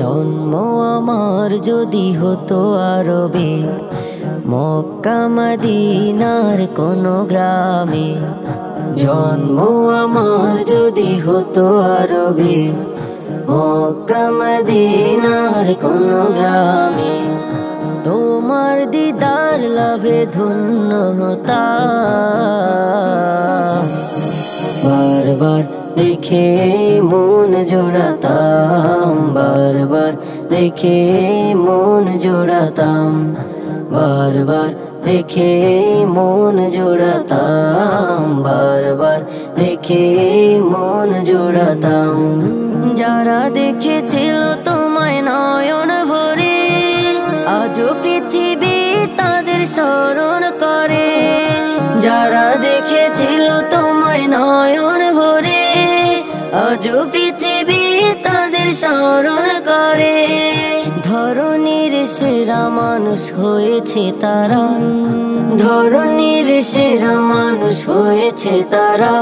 জন্ম আমার যদি হতো আরবে, মক্কা মদিনার কোনো গ্রামে। জন্ম আমার যদি হতো আরবে, মক্কা মদিনার কোনো গ্রামে। তোমার দিদার লাভে ধন্য হতাম, বারবার দেখে মন জোড়াতাম, বারবার দেখে মন জোড়াতাম, বারবার দেখে মন জোড়াতাম, বারবার দেখে মন জোড়াতাম। যারা দেখেছিল তোমায় নয়ন ভরে, আজও পৃথিবী তাদের স্মরণ করে। যারা দেখেছিল তোমায় নয়ন ভরে, আজও পৃথিবী তাদের স্মরণ করে। ধরনীর সেরা মানুষ হয়েছে তারা, ধরনীর সেরা মানুষ হয়েছে তারা।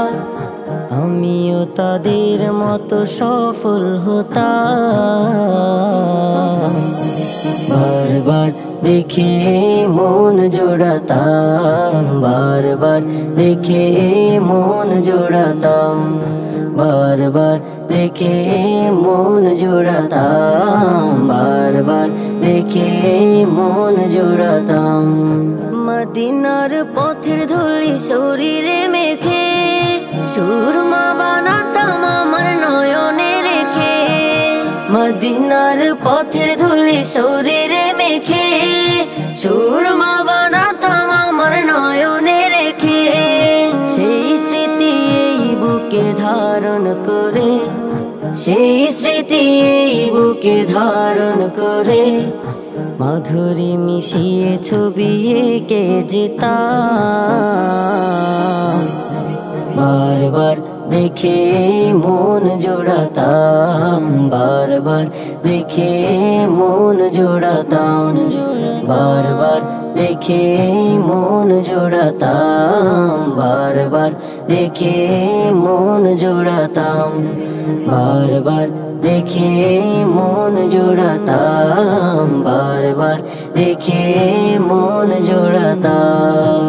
আমিও তাদের মতো সফল হতাম, বারবার দেখে মন জোড়াতাম, বারবার দেখে মন জোড়াতাম, বারবার দেখে মন জোড়াতাম, বারবার দেখে মন জোড়াতাম। মদিনার পথের ধুলি শরীরে মেখে, সুরমা বানাতাম আমার নয়নে রেখে। মদিনার পথের ধুলি শরীরে মেখে, সুরমা বানাতাম আমার নয়নে রেখে। সেই স্মৃতি এই বুকে ধারণ করে, সেই স্মৃতি এই বুকে ধারণ করে। মাধুরী মিশিয়ে ছবি এঁকে যেতাম, বারবার দেখে মন জোড়াতাম, বারবার দেখে মন জোড়াতাম, বারবার দেখে মন জোড়াতাম, বারবার দেখে মন জোড়াতাম, বারবার দেখে মন জোড়াতাম, বারবার দেখে মন জোড়াতাম।